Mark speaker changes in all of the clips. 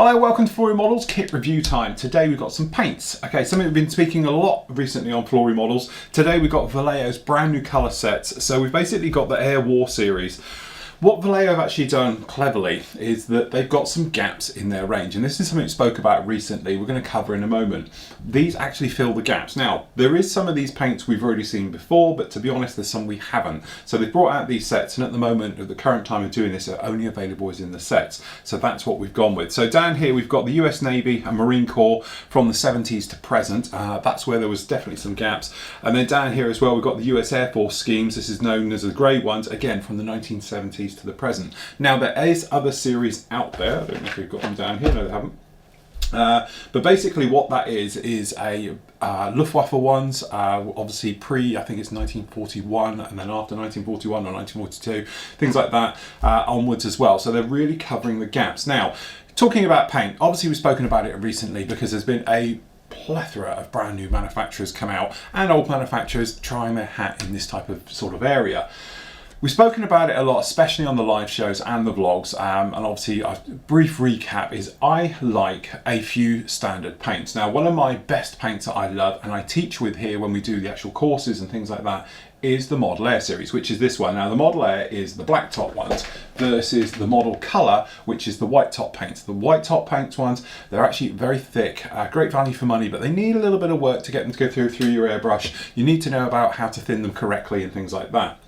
Speaker 1: Hello, welcome to Flooring Models Kit Review Time. Today we've got some paints. Okay, something we've been speaking a lot recently on Flooring Models. Today we've got Vallejo's brand new colour sets. So we've basically got the Air War series. What Vallejo have actually done cleverly is that they've got some gaps in their range, and this is something we spoke about recently, we're going to cover in a moment. These actually fill the gaps. Now, there is some of these paints we've already seen before, but to be honest, there's some we haven't. So they've brought out these sets, and at the moment, at the current time of doing this, they're only available as in the sets. So that's what we've gone with. So down here, we've got the US Navy and Marine Corps from the 70s to present. That's where there was definitely some gaps. And then down here as well, we've got the US Air Force schemes. This is known as the grey ones, again, from the 1970s to the present. Now there is other series out there. I don't know if we've got them down here. No, they haven't. But basically what that is a Luftwaffe ones, obviously I think it's 1941, and then after 1941 or 1942, things like that, onwards as well. So they're really covering the gaps. Now, talking about paint, obviously we've spoken about it recently because there's been a plethora of brand new manufacturers come out and old manufacturers trying their hat in this type of sort of area. We've spoken about it a lot, especially on the live shows and the vlogs, and obviously a brief recap is I like a few standard paints. Now, one of my best paints that I love and I teach with here when we do the actual courses and things like that is the Model Air series, which is this one. Now, the Model Air is the black top ones versus the Model Colour, which is the white top paints. The white top paints ones, they're actually very thick, great value for money, but they need a little bit of work to get them to go through your airbrush. You need to know about how to thin them correctly and things like that.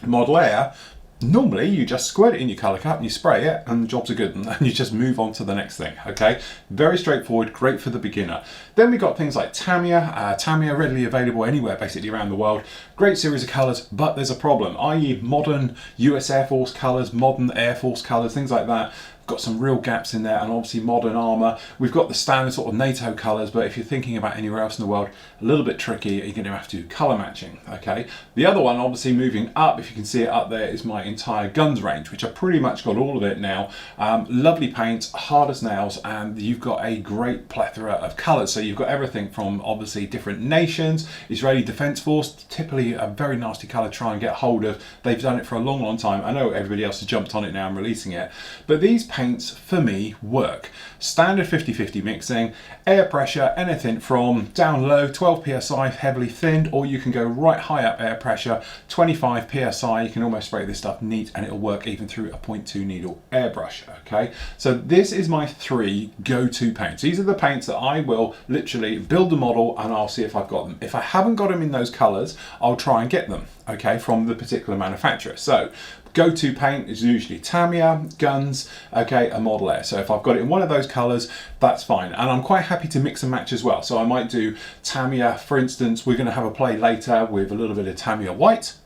Speaker 1: Model Air, normally you just squirt it in your colour cup and you spray it and the jobs are good, and you just move on to the next thing. Okay, very straightforward, great for the beginner. Then we got things like Tamiya. Tamiya readily available anywhere basically around the world. Great series of colours, but there's a problem, i.e. modern US Air Force colours, modern Air Force colours, things like that. Got some real gaps in there, and obviously modern armour. We've got the standard sort of NATO colours, but if you're thinking about anywhere else in the world, a little bit tricky. You're going to have to do colour matching. Okay. The other one, obviously moving up, if you can see it up there, is my entire guns range, which I pretty much got all of it now. Lovely paints, hard as nails, and you've got a great plethora of colours. So you've got everything from obviously different nations. Israeli Defence Force, typically a very nasty colour to try and get hold of. They've done it for a long, long time. I know everybody else has jumped on it now and releasing it, but these paints for me work. Standard 50-50 mixing, air pressure, anything from down low 12 psi heavily thinned, or you can go right high up air pressure 25 psi. You can almost spray this stuff neat and it'll work even through a 0.2 needle airbrush. Okay, so this is my three go-to paints. These are the paints that I will literally build the model and I'll see if I've got them. If I haven't got them in those colors, I'll try and get them, okay, from the particular manufacturer. So go-to paint is usually Tamiya, guns, okay, a Model Air. So if I've got it in one of those colors, that's fine. And I'm quite happy to mix and match as well. So I might do Tamiya, for instance. We're going to have a play later with a little bit of Tamiya white.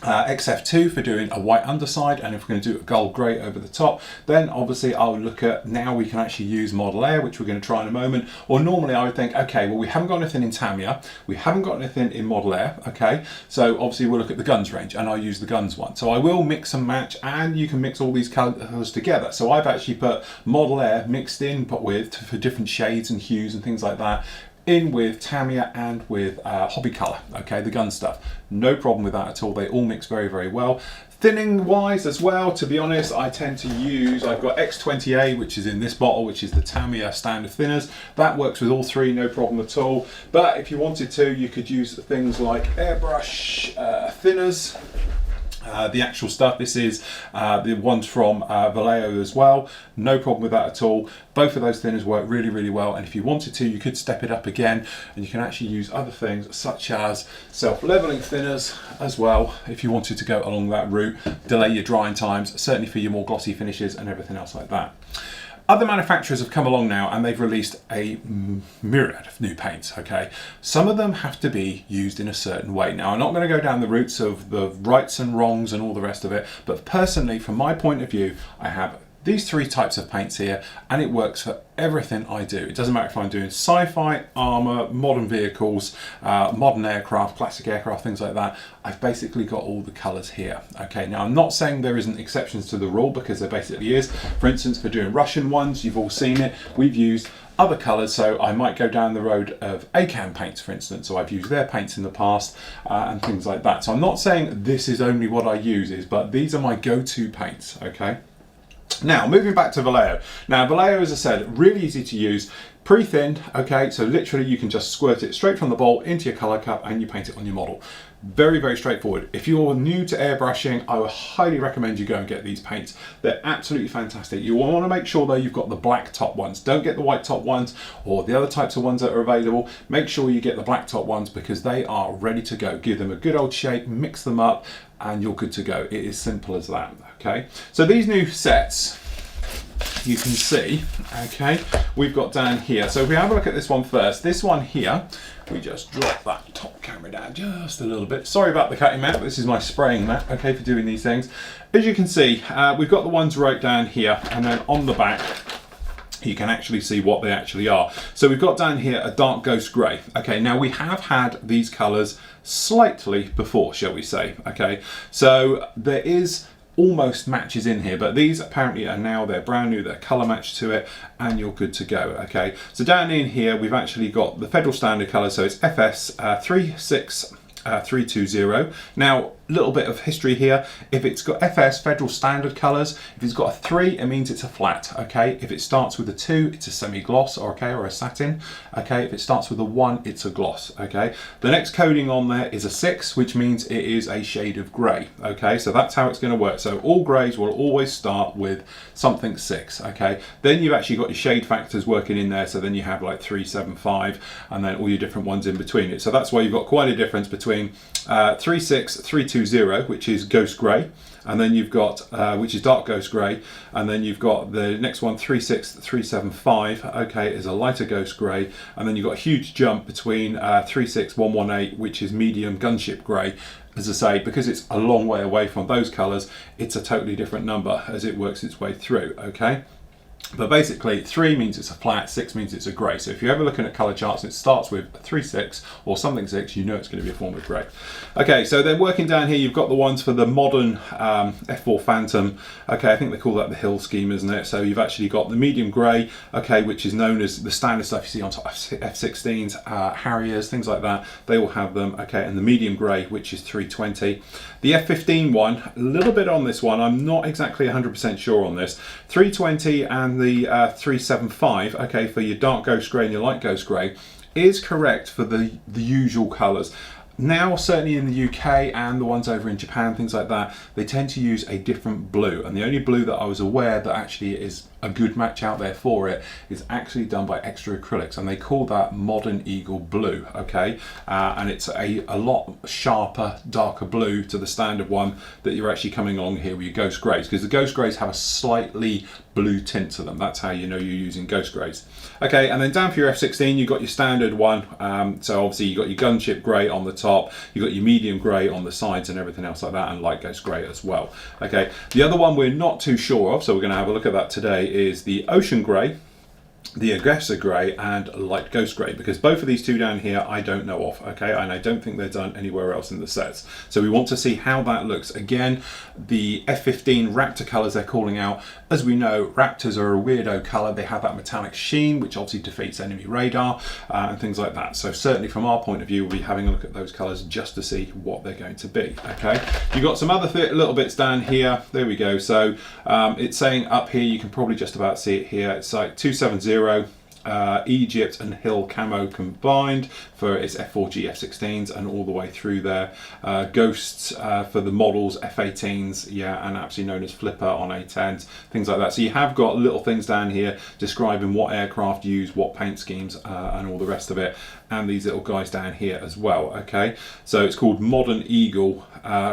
Speaker 1: XF2 for doing a white underside, and if we're going to do a gold grey over the top, then obviously I'll look at, now we can actually use Model Air, which we're going to try in a moment. Or normally I would think, okay, well, we haven't got anything in Tamiya, we haven't got anything in Model Air, okay, so obviously we'll look at the guns range and I'll use the guns one. So I will mix and match, and you can mix all these colours together. So I've actually put Model Air mixed in for different shades and hues and things like that, in with Tamiya and with Hobby Colour, okay, the gun stuff. No problem with that at all. They all mix very, very well. Thinning wise as well, to be honest, I tend to use, I've got X20A, which is in this bottle, which is the Tamiya standard thinners. That works with all three, no problem at all. But if you wanted to, you could use things like Airbrush Thinners. The actual stuff, this is the ones from Vallejo as well, no problem with that at all. Both of those thinners work really, really well, and if you wanted to, you could step it up again, and you can actually use other things such as self-leveling thinners as well if you wanted to go along that route, delay your drying times, certainly for your more glossy finishes and everything else like that. Other manufacturers have come along now and they've released a myriad of new paints, okay? Some of them have to be used in a certain way. Now, I'm not going to go down the routes of the rights and wrongs and all the rest of it, but personally, from my point of view, I have these three types of paints here, and it works for everything I do. It doesn't matter if I'm doing sci-fi, armor, modern vehicles, modern aircraft, classic aircraft, things like that. I've basically got all the colors here. Okay, now I'm not saying there isn't exceptions to the rule, because there basically is. For instance, for doing Russian ones, you've all seen it, we've used other colors, so I might go down the road of ACAM paints, for instance, so I've used their paints in the past and things like that. So I'm not saying this is only what I use, but these are my go-to paints, okay? Now, moving back to Vallejo. Now, Vallejo, as I said, really easy to use. Pre-thinned, okay, so literally you can just squirt it straight from the bowl into your colour cup and you paint it on your model. Very, very straightforward. If you're new to airbrushing, I would highly recommend you go and get these paints. They're absolutely fantastic. You want to make sure though you've got the black top ones. Don't get the white top ones or the other types of ones that are available. Make sure you get the black top ones because they are ready to go. Give them a good old shake, mix them up, and you're good to go. It is simple as that, okay? So these new sets, you can see, okay, we've got down here. So if we have a look at this one first, this one here, we just drop that top camera down just a little bit. Sorry about the cutting mat, but this is my spraying mat, okay, for doing these things. As you can see, we've got the ones right down here, and then on the back, you can actually see what they actually are. So we've got down here a dark ghost grey. Okay, now we have had these colours slightly before, shall we say, okay? So there is almost matches in here, but these apparently are now, they're brand new, they're colour matched to it, and you're good to go, okay? So down in here, we've actually got the Federal Standard colour, so it's FS 36320. Now, little bit of history here. If it's got FS, Federal Standard colours, if it's got a 3, it means it's a flat, okay? If it starts with a 2, it's a semi-gloss, okay, or a satin, okay? If it starts with a 1, it's a gloss, okay? The next coding on there is a 6, which means it is a shade of grey, okay? So that's how it's going to work. So all greys will always start with something 6, okay? Then you've actually got your shade factors working in there, so then you have like 375, and then all your different ones in between it. So that's why you've got quite a difference between 36320, which is ghost grey, and then you've got which is dark ghost grey, and then you've got the next one 36375, okay, is a lighter ghost grey, and then you've got a huge jump between 36118, which is medium gunship grey. As I say, because it's a long way away from those colours, it's a totally different number as it works its way through, okay? But basically 3 means it's a flat, 6 means it's a grey. So if you're ever looking at colour charts and it starts with 3-6 or something 6, you know it's going to be a form of grey. Okay, so then working down here, you've got the ones for the modern F4 Phantom. Okay, I think they call that the Hill scheme, isn't it? So you've actually got the medium grey, okay, which is known as the standard stuff you see on top of F16s, Harriers, things like that. They all have them, okay, and the medium grey, which is 320. The F15 one, a little bit on this one, I'm not exactly 100% sure on this. 320 and the 375, okay, for your dark ghost grey and your light ghost grey, is correct for the usual colours. Now, certainly in the UK and the ones over in Japan, things like that, they tend to use a different blue. And the only blue that I was aware that actually is a good match out there for it is actually done by Extra Acrylics, and they call that Modern Eagle Blue, okay? And it's a lot sharper, darker blue to the standard one that you're actually coming along here with your Ghost Greys, because the Ghost Greys have a slightly blue tint to them. That's how you know you're using Ghost Greys. Okay, and then down for your F16, you've got your standard one. So obviously you've got your gunship grey on the top, you've got your medium grey on the sides and everything else like that, and light ghost grey as well. Okay, the other one we're not too sure of, so we're going to have a look at that today, is the Ocean Grey, the Aggressor Grey, and Light Ghost Grey, because both of these two down here I don't know of, okay, and I don't think they're done anywhere else in the sets. So we want to see how that looks. Again, the F15 Raptor colours they're calling out. As we know, Raptors are a weirdo colour. They have that metallic sheen, which obviously defeats enemy radar and things like that. So certainly from our point of view, we'll be having a look at those colours just to see what they're going to be, okay. You've got some other little bits down here. There we go. So it's saying up here, you can probably just about see it here. It's like 270. Egypt and Hill camo combined for its F4G F16s and all the way through there. Ghosts for the models F18s, yeah, and actually known as Flipper on A10s, things like that. So you have got little things down here describing what aircraft use what paint schemes and all the rest of it, and these little guys down here as well, okay. So it's called Modern Eagle,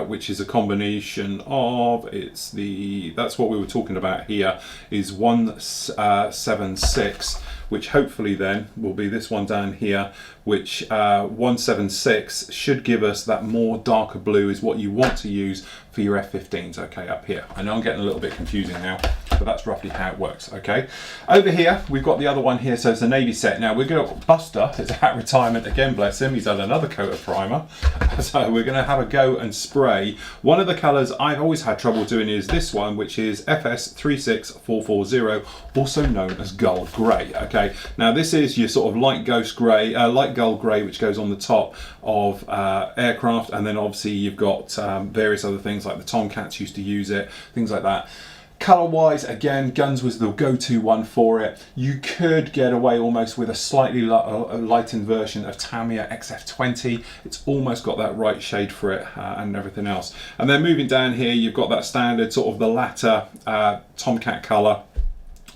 Speaker 1: which is a combination of, that's what we were talking about here, is 176, which hopefully then will be this one down here, which 176 should give us that more darker blue is what you want to use for your F15s, okay, up here. I know I'm getting a little bit confusing now, but that's roughly how it works, okay. Over here, we've got the other one here, so it's a navy set. Now, we're going to, Buster is at retirement again, bless him, he's had another coat of primer. So we're going to have a go and spray. One of the colours I've always had trouble doing is this one, which is FS36440, also known as Gold Grey, okay. Now, this is your sort of light ghost grey, light gold grey, which goes on the top of aircraft, and then obviously you've got various other things like the Tomcats used to use it, things like that. Colour wise, again, guns was the go-to one for it. You could get away almost with a slightly lightened version of Tamiya XF20. It's almost got that right shade for it and everything else. And then moving down here, you've got that standard sort of the latter Tomcat colour,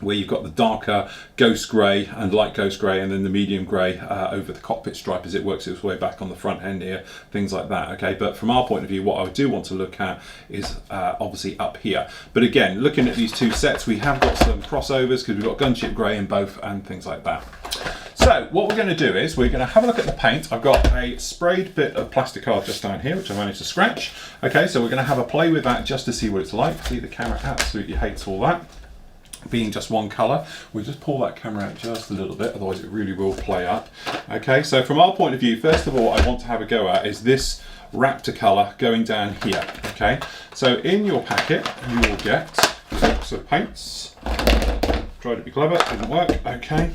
Speaker 1: where you've got the darker ghost grey and light ghost grey, and then the medium grey over the cockpit stripe as it works its way back on the front end here, things like that. Okay, but from our point of view, what I do want to look at is obviously up here. But again, looking at these two sets, we have got some crossovers because we've got gunship grey in both and things like that. So what we're going to do is we're going to have a look at the paint. I've got a sprayed bit of plastic card just down here, which I managed to scratch. Okay, so we're going to have a play with that just to see what it's like. See, the camera absolutely hates all that, being just one colour. We'll just pull that camera out just a little bit, otherwise it really will play up. Okay, so from our point of view, first of all, I want to have a go at is this Raptor colour going down here. Okay, so in your packet, you will get a box of paints. Tried to be clever, didn't work. Okay.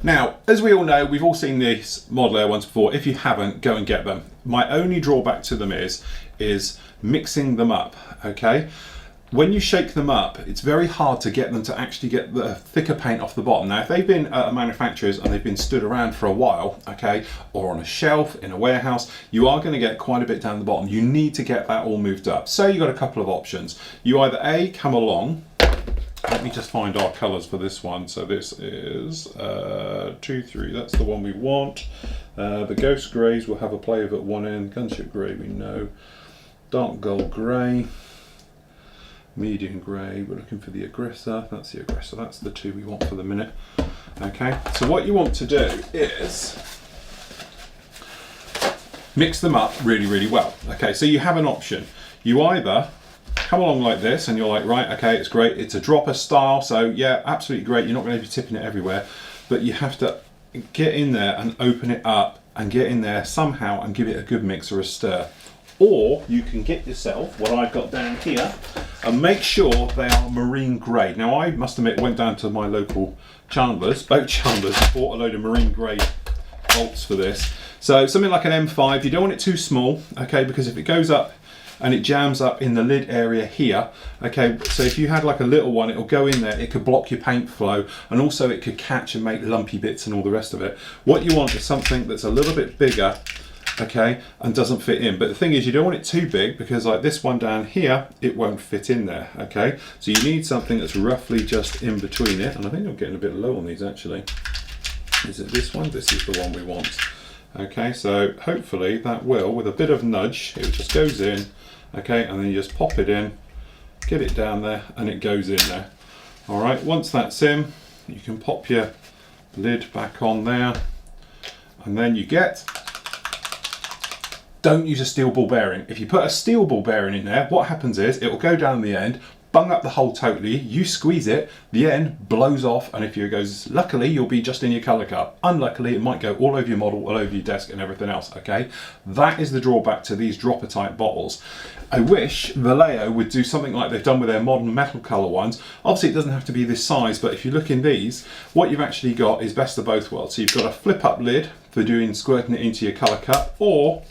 Speaker 1: Now, as we all know, we've all seen this model air once before. If you haven't, go and get them. My only drawback to them is mixing them up. Okay. When you shake them up, it's very hard to get them to actually get the thicker paint off the bottom. Now, if they've been at manufacturers and they've been stood around for a while, okay, or on a shelf in a warehouse, you are going to get quite a bit down the bottom. You need to get that all moved up. So you've got a couple of options. You either A, come along. Let me just find our colours for this one. So this is 2, 3, that's the one we want. The Ghost Greys will have a play of at one end. Gunship Grey, we know. Dark Gold Grey. Medium grey, we're looking for the Aggressor. That's the Aggressor, that's the two we want for the minute. Okay, so what you want to do is mix them up really, really well. Okay, so you have an option. You either come along like this and you're like, right, okay, it's great, it's a dropper style, so yeah, absolutely great, you're not going to be tipping it everywhere, but you have to get in there and open it up and get in there somehow and give it a good mix or a stir. Or you can get yourself what I've got down here and make sure they are marine grade. Now, I must admit, went down to my local Chandler's, boat Chandler's, and bought a load of marine grade bolts for this. So something like an M5, you don't want it too small, okay, because if it goes up and it jams up in the lid area here, okay, so if you had like a little one, it'll go in there, it could block your paint flow, and also it could catch and make lumpy bits and all the rest of it. What you want is something that's a little bit bigger, okay, and doesn't fit in. But the thing is, you don't want it too big, because like this one down here, it won't fit in there. Okay, so you need something that's roughly just in between it, and I think I'm getting a bit low on these actually. Is it this one? This is the one we want. Okay, so hopefully that will, with a bit of nudge, it just goes in, okay, and then you just pop it in, get it down there, and it goes in there. All right, once that's in, you can pop your lid back on there, and then you get, don't use a steel ball bearing. If you put a steel ball bearing in there, what happens is it will go down the end, bung up the hole totally, you squeeze it, the end blows off, and if it goes, luckily you'll be just in your colour cup. Unluckily, it might go all over your model, all over your desk and everything else, okay? That is the drawback to these dropper type bottles. I wish Vallejo would do something like they've done with their modern metal colour ones. Obviously it doesn't have to be this size, but if you look in these, what you've actually got is best of both worlds. So you've got a flip up lid for doing squirting it into your colour cup, or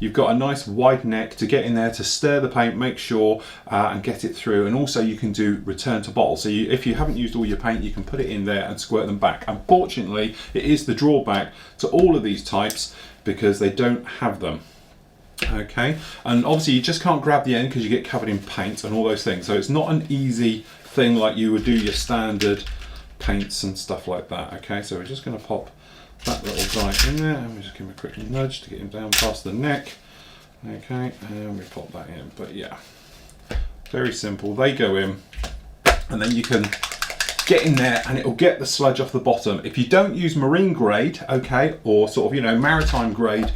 Speaker 1: you've got a nice wide neck to get in there to stir the paint, make sure, and get it through. And also you can do return to bottle. So if you haven't used all your paint, you can put it in there and squirt them back. Unfortunately, it is the drawback to all of these types because they don't have them. Okay, and obviously you just can't grab the end because you get covered in paint and all those things. So it's not an easy thing like you would do your standard paints and stuff like that. Okay, so we're just going to pop that little guy in there, and we just give him a quick nudge to get him down past the neck. Okay, and we pop that in. But yeah, very simple. They go in, and then you can get in there and it'll get the sludge off the bottom. If you don't use marine grade, okay, or sort of, you know, maritime grade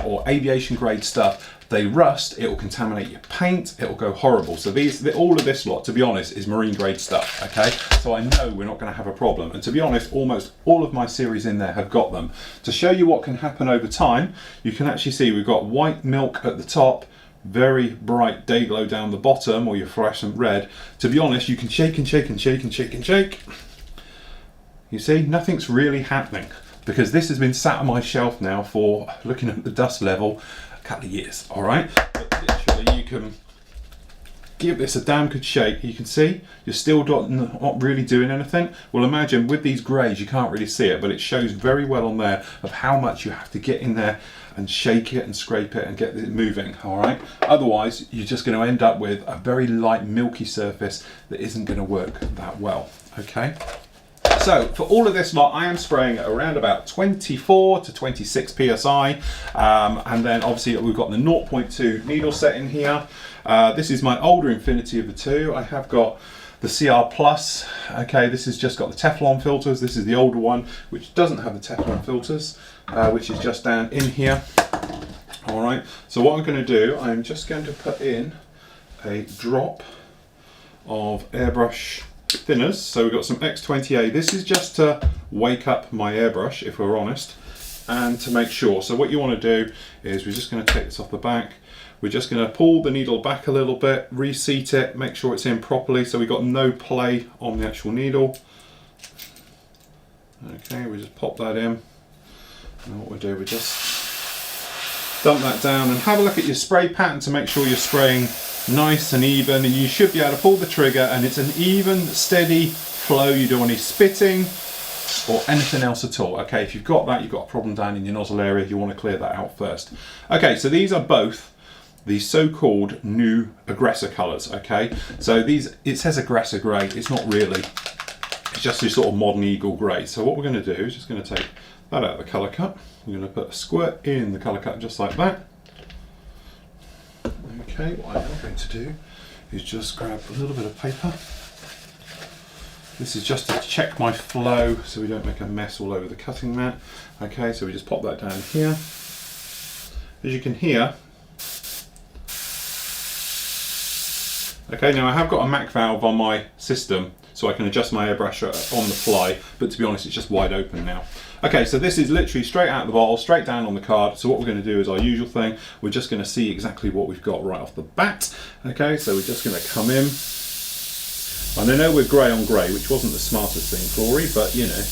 Speaker 1: or aviation grade stuff, they rust, it will contaminate your paint, it will go horrible. So all of this lot, to be honest, is marine grade stuff, okay? So I know we're not going to have a problem. And to be honest, almost all of my series in there have got them. To show you what can happen over time, you can actually see we've got white milk at the top, very bright day glow down the bottom, or your fluorescent red. To be honest, you can shake and shake and shake and shake and shake. You see, nothing's really happening because this has been sat on my shelf now for, looking at the dust level, couple of years, all right? But literally you can give this a damn good shake. You can see you're still not really doing anything. Well, imagine with these greys you can't really see it, but it shows very well on there of how much you have to get in there and shake it and scrape it and get it moving. All right, otherwise you're just going to end up with a very light milky surface that isn't going to work that well. Okay, so for all of this lot, I am spraying at around about 24 to 26 psi, and then obviously we've got the 0.2 needle set in here. This is my older Infinity of the two. I have got the CR Plus. Okay, this has just got the Teflon filters. This is the older one, which doesn't have the Teflon filters, which is just down in here. All right, so what I'm going to do, I'm just going to put in a drop of Airbrush Thinners. So we've got some X20A. This is just to wake up my airbrush, if we're honest, and to make sure. So what you want to do is we're just going to take this off the back. We're just going to pull the needle back a little bit, reseat it, make sure it's in properly so we've got no play on the actual needle. Okay, we just pop that in. And what we do, we just dump that down and have a look at your spray pattern to make sure you're spraying nice and even, and you should be able to pull the trigger and it's an even, steady flow. You don't want any spitting or anything else at all. Okay, if you've got that, you've got a problem down in your nozzle area, you want to clear that out first. Okay, so these are both the so-called new aggressor colours. Okay, so these, it says aggressor grey, it's not really, it's just your sort of modern eagle grey. So what we're going to do is just going to take that out of the colour cut. We're going to put a squirt in the colour cut just like that. Okay, what I am going to do is just grab a little bit of paper. This is just to check my flow so we don't make a mess all over the cutting mat. Okay, so we just pop that down here. As you can hear, okay, now I have got a Mac valve on my system so I can adjust my airbrush on the fly, but to be honest it's just wide open now. Okay, so this is literally straight out of the bottle, straight down on the card. So what we're going to do is our usual thing. We're just going to see exactly what we've got right off the bat. Okay, so we're just going to come in. And I know we're grey on grey, which wasn't the smartest thing, Flory, but you know,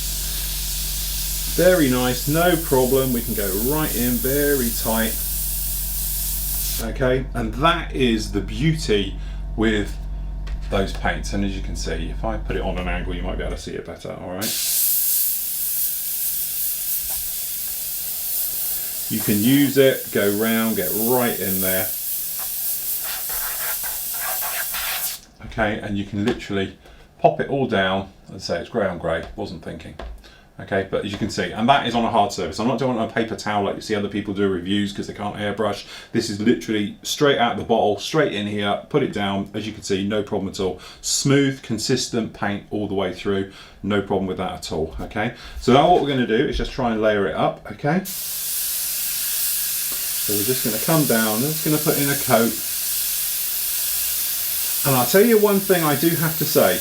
Speaker 1: very nice, no problem. We can go right in, very tight. Okay, and that is the beauty with those paints. And as you can see, if I put it on an angle, you might be able to see it better. All right. You can use it, go round, get right in there. Okay, and you can literally pop it all down and say it's grey on grey, wasn't thinking. Okay, but as you can see, and that is on a hard surface. I'm not doing it on a paper towel like you see other people do reviews because they can't airbrush. This is literally straight out of the bottle, straight in here, put it down. As you can see, no problem at all. Smooth, consistent paint all the way through. No problem with that at all, okay? So now what we're gonna do is just try and layer it up, okay? So we're just going to come down, and just going to put in a coat. And I'll tell you one thing I do have to say.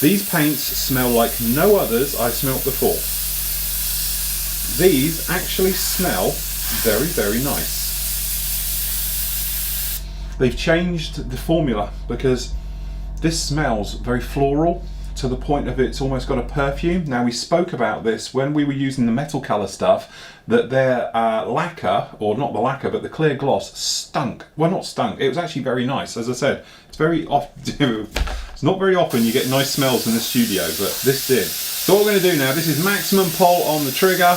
Speaker 1: These paints smell like no others I've smelt before. These actually smell very, very nice. They've changed the formula because this smells very floral to the point of it's almost got a perfume. Now we spoke about this when we were using the metal colour stuff, that their lacquer, or not the lacquer, but the clear gloss stunk. Well, not stunk, it was actually very nice. As I said, it's very often, it's not very often you get nice smells in the studio, but this did. So what we're going to do now, this is maximum pull on the trigger,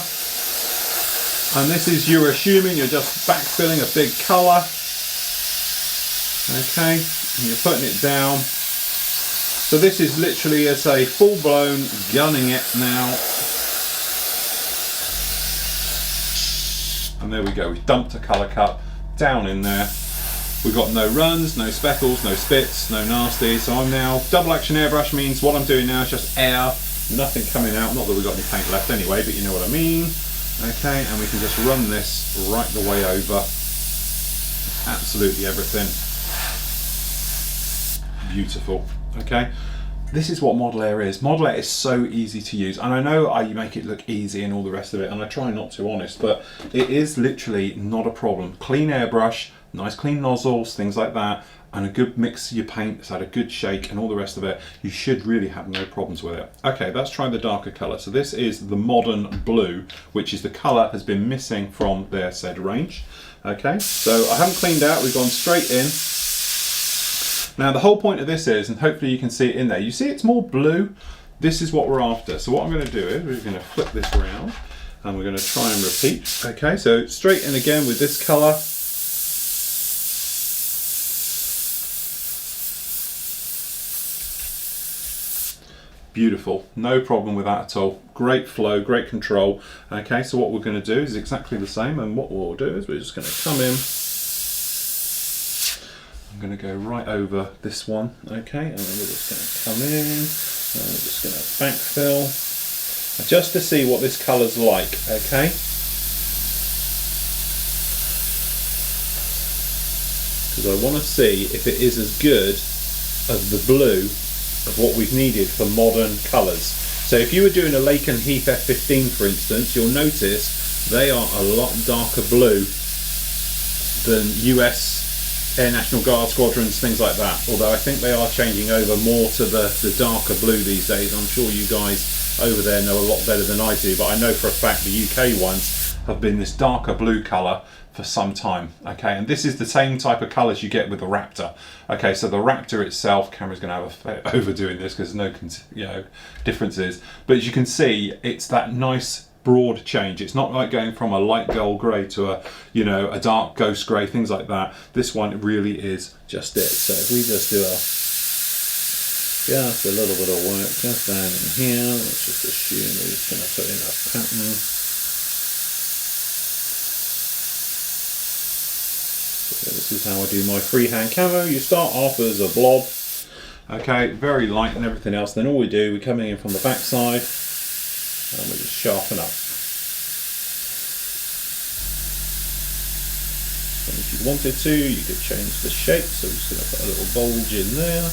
Speaker 1: and this is, you're assuming you're just backfilling a big colour. Okay, and you're putting it down. So this is literally, as a full-blown gunning it now. And there we go, we've dumped a colour cup down in there. We've got no runs, no speckles, no spits, no nasty. So I'm now, double action airbrush means what I'm doing now is just air, nothing coming out. Not that we've got any paint left anyway, but you know what I mean. Okay, and we can just run this right the way over. Absolutely everything. Beautiful, okay? This is what Model Air is. Model Air is so easy to use, and I know you make it look easy and all the rest of it, and I try not to, honest, but it is literally not a problem. Clean airbrush, nice clean nozzles, things like that, and a good mix of your paint, it's had a good shake and all the rest of it. You should really have no problems with it. Okay, let's try the darker colour. So this is the Modern Blue, which is the colour has been missing from their said range. Okay, so I haven't cleaned out, we've gone straight in. Now the whole point of this is, and hopefully you can see it in there, you see it's more blue. This is what we're after. So what I'm going to do is we're going to flip this around and we're going to try and repeat. Okay, so straight in again with this colour. Beautiful, no problem with that at all. Great flow, great control. Okay, so what we're going to do is exactly the same, and what we'll do is we're just going to come in. I'm going to go right over this one, okay, and then we're just going to come in, and we're just going to backfill, just to see what this colour's like, okay. Because I want to see if it is as good as the blue of what we've needed for modern colours. So if you were doing a Lake and Heath F15 for instance, you'll notice they are a lot darker blue than US Air National Guard squadrons, things like that. Although I think they are changing over more to the darker blue these days. I'm sure you guys over there know a lot better than I do, but I know for a fact the UK ones have been this darker blue colour for some time. Okay, and this is the same type of colours you get with the Raptor. Okay, so the Raptor itself, camera's going to have a overdoing this because there's no differences, but as you can see, it's that nice broad change. It's not like going from a light gold grey to a dark ghost grey, things like that. This one really is just it. So if we just do just a little bit of work just down in here, let's just assume we're just going to put in a pattern. So this is how I do my freehand camo. You start off as a blob, okay, very light and everything else. Then all we do, we're coming in from the back side and we just sharpen up. And if you wanted to, you could change the shape. So I'm just going to put a little bulge in there.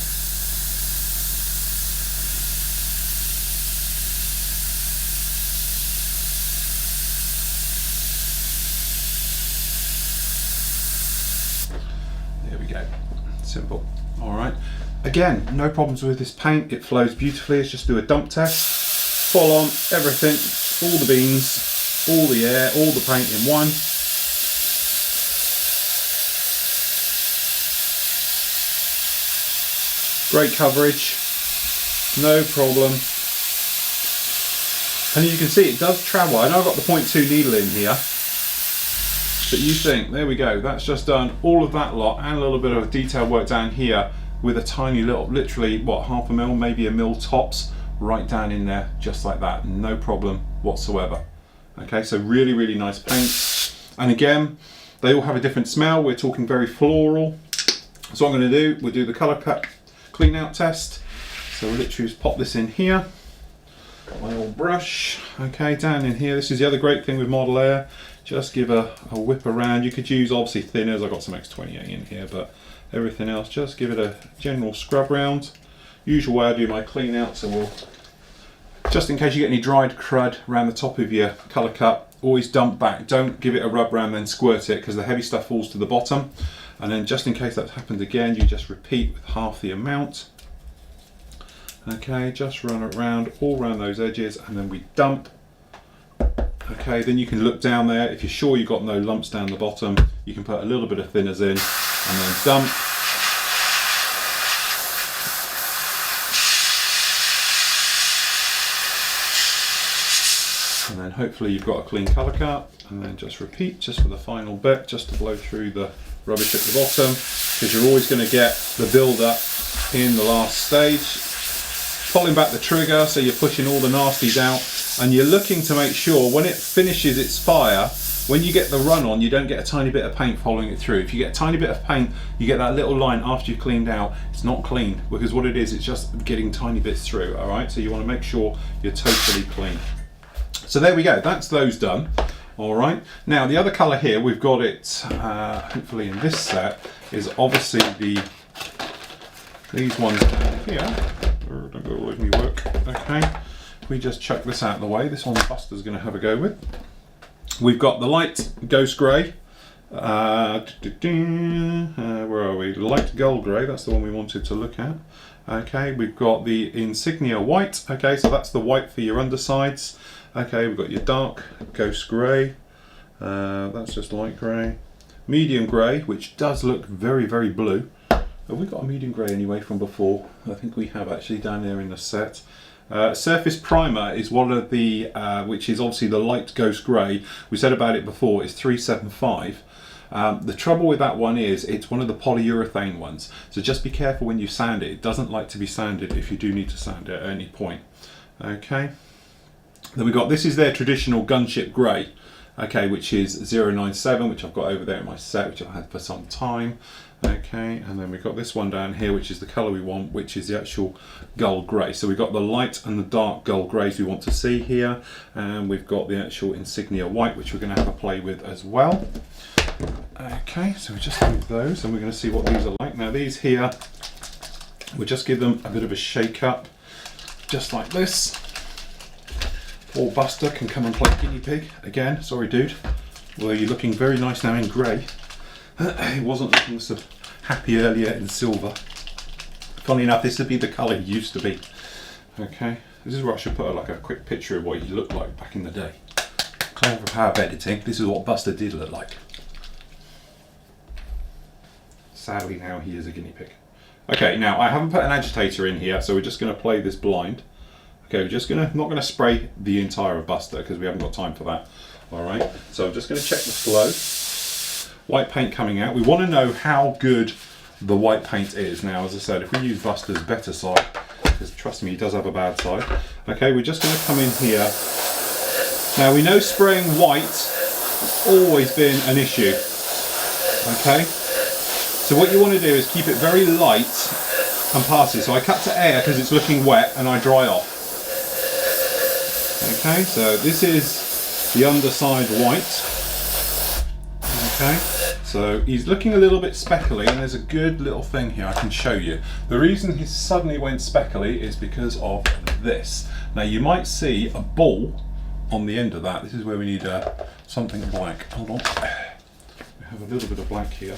Speaker 1: There we go, simple. All right, again, no problems with this paint. It flows beautifully. Let's just do a dump test. Full on, everything, all the beans, all the air, all the paint in one. Great coverage, no problem. And you can see it does travel. I know I've got the 0.2 needle in here, but you think, there we go, that's just done all of that lot and a little bit of detail work down here with a tiny little, literally, what, half a mil, maybe a mil tops, right down in there, just like that, no problem whatsoever. Okay, so really, really nice paints. And again, they all have a different smell. We're talking very floral. So what I'm gonna do, we'll do the color cut clean out test. So we'll literally just pop this in here. My old brush, okay, down in here. This is the other great thing with Model Air. Just give a whip around. You could use obviously thinners. I've got some X28 in here, but everything else, just give it a general scrub round. Usual way I do my clean out, so we'll, just in case you get any dried crud around the top of your colour cut, always dump back. Don't give it a rub round then squirt it, because the heavy stuff falls to the bottom. And then just in case that's happened again, you just repeat with half the amount. Okay, just run it around, all around those edges, and then we dump. Okay, then you can look down there. If you're sure you've got no lumps down the bottom, you can put a little bit of thinners in and then dump. And then hopefully you've got a clean colour cut, and then just repeat just for the final bit, just to blow through the rubbish at the bottom, because you're always going to get the build up in the last stage. Pulling back the trigger, so you're pushing all the nasties out, and you're looking to make sure when it finishes its fire, when you get the run on, you don't get a tiny bit of paint following it through. If you get a tiny bit of paint, you get that little line after you've cleaned out. It's not clean, because what it is, it's just getting tiny bits through, all right? So you want to make sure you're totally clean. So there we go, that's those done. All right, now the other color here, we've got it, hopefully in this set, is obviously these ones down here. Don't go let me work. Okay, we just chuck this out of the way. This one Buster's going to have a go with. We've got the light ghost grey. Where are we? Light gold grey. That's the one we wanted to look at. Okay, we've got the Insignia White. Okay, so that's the white for your undersides. Okay, we've got your dark ghost grey. That's just light grey. Medium grey, which does look very, very blue. Have we got a medium grey anyway from before? I think we have actually down there in the set. Surface Primer is one of the, which is obviously the light ghost grey. We said about it before, it's 375. The trouble with that one is it's one of the polyurethane ones, so just be careful when you sand it. It doesn't like to be sanded if you do need to sand it at any point. Okay, then we got, this is their traditional gunship grey, okay, which is 097, which I've got over there in my set, which I've had for some time. Okay, and then we've got this one down here, which is the colour we want, which is the actual gold grey. So we've got the light and the dark gold greys we want to see here, and we've got the actual Insignia White, which we're going to have a play with as well. Okay, so we just do those, and we're going to see what these are like. Now these here, we'll just give them a bit of a shake up, just like this. Or Buster can come and play guinea pig again. Sorry, dude. Well, you're looking very nice now in grey. He wasn't looking so happy earlier in silver. Funny enough, this would be the colour he used to be. Okay, this is where I should put like a quick picture of what he looked like back in the day. Clever power of editing. This is what Buster did look like. Sadly, now he is a guinea pig. Okay, now I haven't put an agitator in here, so we're just going to play this blind. Okay, we're just not going to spray the entire of Buster because we haven't got time for that. All right, so I'm just going to check the flow. White paint coming out. We want to know how good the white paint is. Now, as I said, if we use Buster's better side, because trust me, he does have a bad side. Okay, we're just going to come in here. Now, we know spraying white has always been an issue. Okay, so what you want to do is keep it very light and pass it. So I cut to air because it's looking wet, and I dry off. Okay, so this is the underside white. Okay, so he's looking a little bit speckly, and there's a good little thing here I can show you. The reason he suddenly went speckly is because of this. Now you might see a ball on the end of that. This is where we need something black. Hold on, we have a little bit of black here.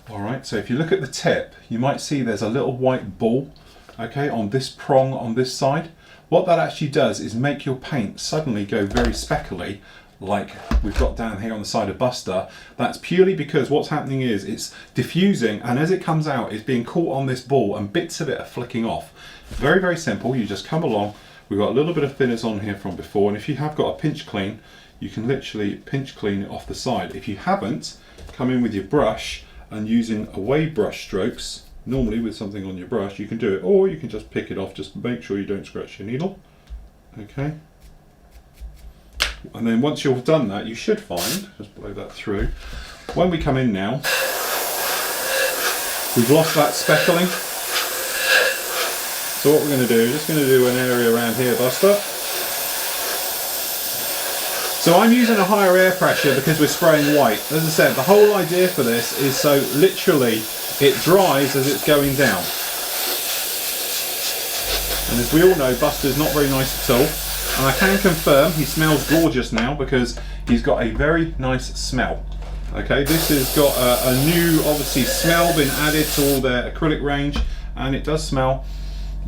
Speaker 1: All right, so if you look at the tip, you might see there's a little white ball, okay, on this prong on this side. What that actually does is make your paint suddenly go very speckly, like we've got down here on the side of Buster. That's purely because what's happening is it's diffusing, and as it comes out, it's being caught on this ball, and bits of it are flicking off. Very, very simple. You just come along. We've got a little bit of thinners on here from before, and if you have got a pinch clean, you can literally pinch clean it off the side. If you haven't, come in with your brush, and using away brush strokes, normally with something on your brush, you can do it, or you can just pick it off. Just make sure you don't scratch your needle. Okay. And then once you've done that, you should find, just blow that through, when we come in now, we've lost that speckling. So what we're going to do, just going to do an area around here, Buster. So I'm using a higher air pressure because we're spraying white. As I said, the whole idea for this is so literally it dries as it's going down. And as we all know, Buster's not very nice at all. And I can confirm he smells gorgeous now because he's got a very nice smell. Okay, this has got a new, obviously, smell been added to all their acrylic range, and it does smell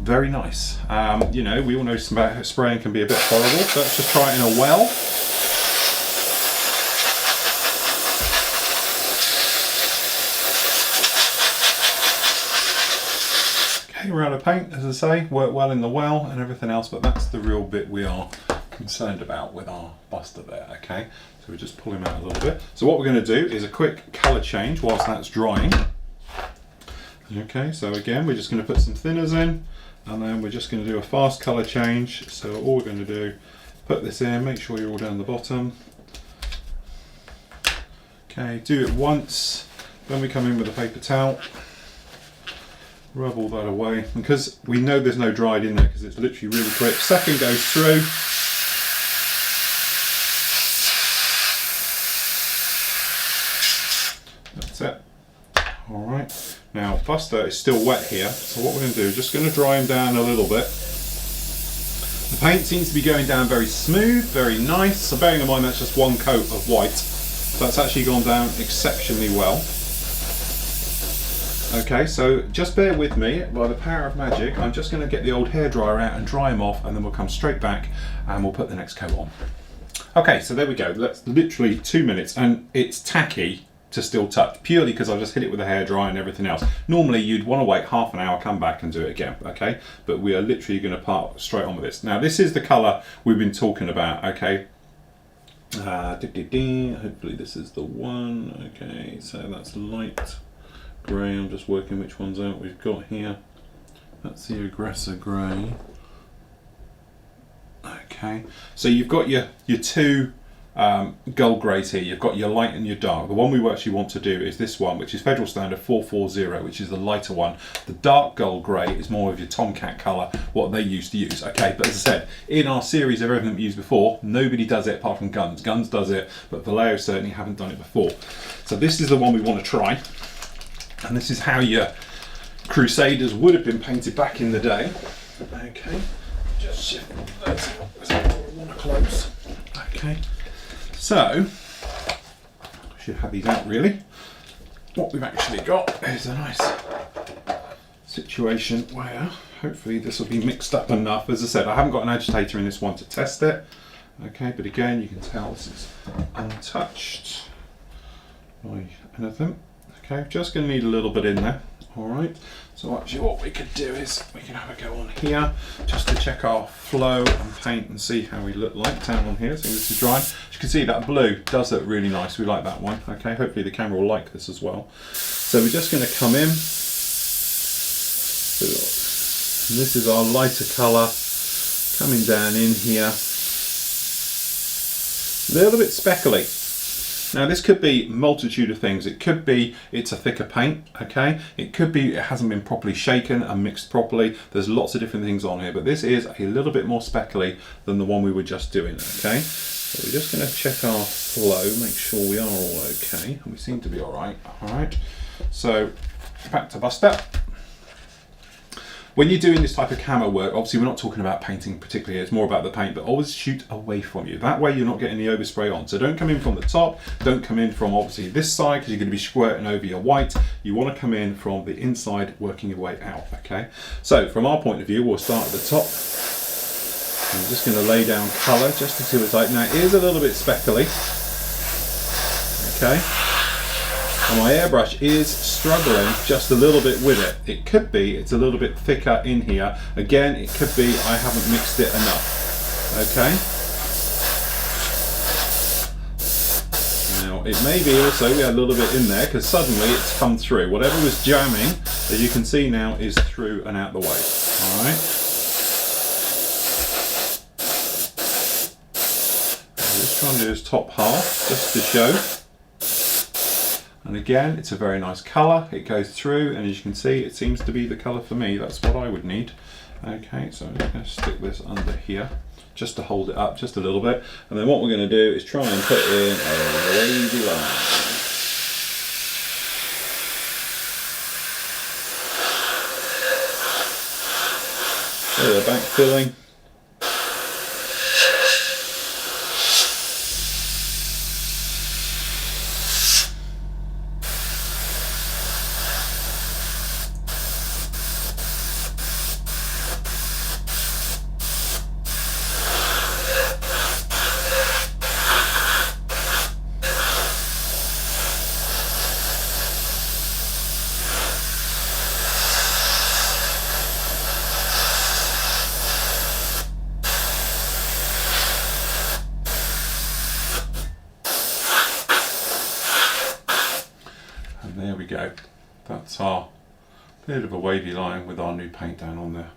Speaker 1: very nice. You know, we all know spraying can be a bit horrible, so let's just try it in a well. We're out of paint, as I say, work well in the well and everything else, but that's the real bit we are concerned about with our Buster there, okay? So we just pull him out a little bit. So what we're going to do is a quick colour change whilst that's drying. Okay, so again, we're just going to put some thinners in, and then we're just going to do a fast colour change. So all we're going to do, put this in, make sure you're all down the bottom. Okay, do it once, then we come in with a paper towel. Rub all that away, because we know there's no dried in there because it's literally really quick. Second goes through. That's it. All right. Now Buster is still wet here, so what we're going to do is just going to dry him down a little bit. The paint seems to be going down very smooth, very nice. So bearing in mind that's just one coat of white, so that's actually gone down exceptionally well. Okay, so just bear with me. By the power of magic, I'm just going to get the old hairdryer out and dry him off, and then we'll come straight back and we'll put the next coat on. Okay, so there we go. That's literally 2 minutes, and it's tacky to still touch, purely because I just hit it with a hairdryer and everything else. Normally you'd want to wait half an hour, come back and do it again, okay? But we are literally going to part straight on with this. Now this is the colour we've been talking about, okay? Hopefully this is the one. Okay, so that's light grey. I'm just working which ones out we've got here. That's the aggressor grey. Okay, so you've got your two gold greys here. You've got your light and your dark. The one we actually want to do is this one, which is Federal Standard 440, which is the lighter one. The dark gold grey is more of your Tomcat colour, what they used to use. Okay, but as I said, in our series of everything we used before, nobody does it apart from Guns. Guns does it, but Vallejo certainly haven't done it before. So this is the one we want to try, and this is how your Crusaders would have been painted back in the day. Okay, just shift that. I want to close. Okay. So, should have these out really. What we've actually got is a nice situation where hopefully this will be mixed up enough. As I said, I haven't got an agitator in this one to test it. Okay, but again, you can tell this is untouched by anything. Okay, just going to need a little bit in there. All right, so actually what we could do is we can have a go on here just to check our flow and paint and see how we look like down on here. So this is dry. As you can see, that blue does look really nice. We like that one. Okay, hopefully the camera will like this as well. So we're just going to come in. And this is our lighter colour coming down in here. A little bit speckly. Now this could be a multitude of things. It could be it's a thicker paint, okay? It could be it hasn't been properly shaken and mixed properly. There's lots of different things on here, but this is a little bit more speckly than the one we were just doing, okay? So we're just going to check our flow, make sure we are all okay, and we seem to be all right. All right, so back to Buster. When you're doing this type of camo work, obviously we're not talking about painting particularly, it's more about the paint, but always shoot away from you. That way you're not getting the overspray on. So don't come in from the top, don't come in from obviously this side because you're going to be squirting over your white. You want to come in from the inside, working your way out, okay? So from our point of view, we'll start at the top. I'm just going to lay down colour just to see what it's like. Now it is a little bit speckly, okay? And my airbrush is struggling just a little bit with it. It could be it's a little bit thicker in here. Again, it could be I haven't mixed it enough. Okay. Now it may be also we had a little bit in there because suddenly it's come through. Whatever was jamming, as you can see now, is through and out the way. All right. I'm just trying to do this top half just to show. And again, it's a very nice colour. It goes through, and as you can see, it seems to be the colour for me. That's what I would need. Okay, so I'm just going to stick this under here, just to hold it up just a little bit. And then what we're going to do is try and put in a wavy line. So the back filling. There we go. That's our bit of a wavy line with our new paint down on there.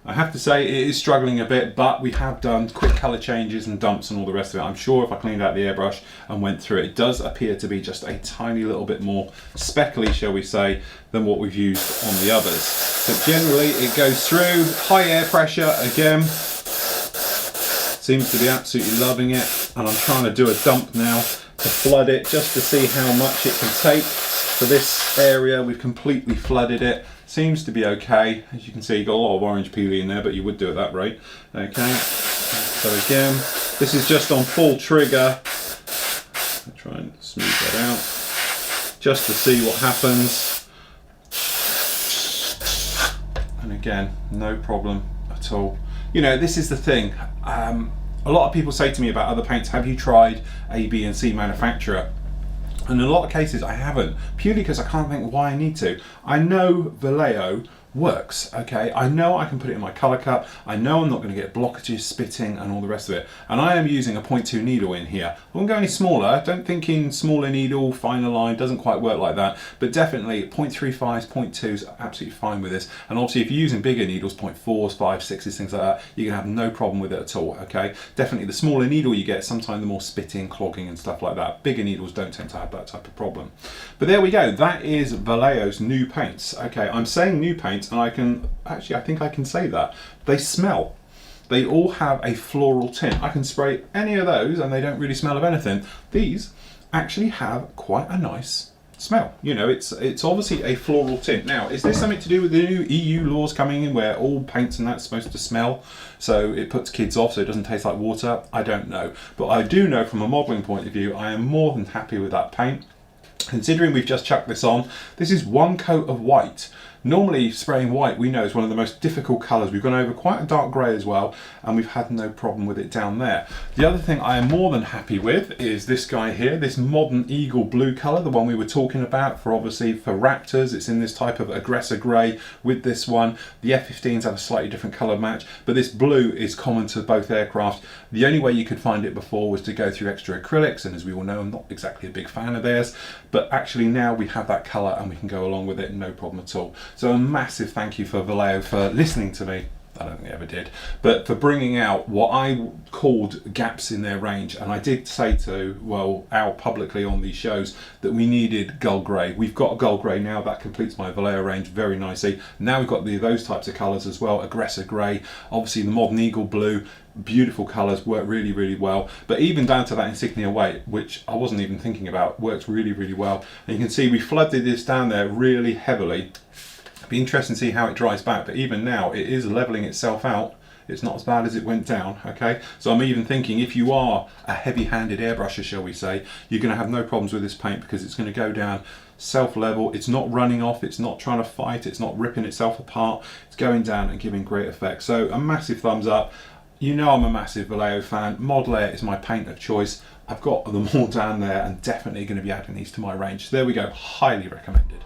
Speaker 1: I have to say it is struggling a bit, but we have done quick colour changes and dumps and all the rest of it. I'm sure if I cleaned out the airbrush and went through it, it does appear to be just a tiny little bit more speckly, shall we say, than what we've used on the others. But generally it goes through. High air pressure again. Seems to be absolutely loving it. And I'm trying to do a dump now to flood it just to see how much it can take. For this area, we've completely flooded it. Seems to be okay. As you can see, you've got a lot of orange peeling in there, but you would do it that rate. Okay. So again, this is just on full trigger. I'll try and smooth that out, just to see what happens. And again, no problem at all. You know, this is the thing. A lot of people say to me about other paints, have you tried A, B and C manufacturer? And in a lot of cases I haven't, purely because I can't think why I need to. I know Vallejo works, okay? I know I can put it in my colour cup, I know I'm not going to get blockages, spitting and all the rest of it. And I am using a 0.2 needle in here. I won't go any smaller, don't think in smaller needle, finer line, doesn't quite work like that. But definitely 0.35s, 0.2s are absolutely fine with this. And obviously if you're using bigger needles, 0.4s, 5s, 6s, things like that, you're going to have no problem with it at all, okay? Definitely the smaller needle you get, sometimes the more spitting, clogging and stuff like that. Bigger needles don't tend to have that type of problem. But there we go, that is Vallejo's new paints. Okay, I'm saying new paints, and I think I can say that. They smell. They all have a floral tint. I can spray any of those and they don't really smell of anything. These actually have quite a nice smell. You know, it's obviously a floral tint. Now, is this something to do with the new EU laws coming in where all paints and that's supposed to smell, so it puts kids off so it doesn't taste like water? I don't know. But I do know from a modelling point of view, I am more than happy with that paint. Considering we've just chucked this on, this is one coat of white. Normally spraying white, we know, is one of the most difficult colours. We've gone over quite a dark grey as well, and we've had no problem with it down there. The other thing I am more than happy with is this guy here, this modern eagle blue colour, the one we were talking about for Raptors. It's in this type of aggressor grey with this one. The F-15s have a slightly different colour match, but this blue is common to both aircraft. The only way you could find it before was to go through extra acrylics, and as we all know, I'm not exactly a big fan of theirs, but actually now we have that colour and we can go along with it, no problem at all. So a massive thank you for Vallejo for listening to me. I don't think they ever did, but for bringing out what I called gaps in their range. And I did say out publicly on these shows that we needed gull grey. We've got gull grey now, that completes my Vallejo range very nicely. Now we've got those types of colours as well, aggressor grey, obviously the modern eagle blue, beautiful colours, work really, really well. But even down to that Insignia White, which I wasn't even thinking about, works really, really well. And you can see we flooded this down there really heavily. Be interesting to see how it dries back, but even now it is leveling itself out. It's not as bad as it went down, okay? So I'm even thinking if you are a heavy-handed airbrusher, shall we say, you're going to have no problems with this paint because it's going to go down self-level. It's not running off, it's not trying to fight, it's not ripping itself apart. It's going down and giving great effect. So a massive thumbs up. You know I'm a massive Vallejo fan. Model Air is my paint of choice. I've got them all down there and definitely going to be adding these to my range. So there we go, highly recommended.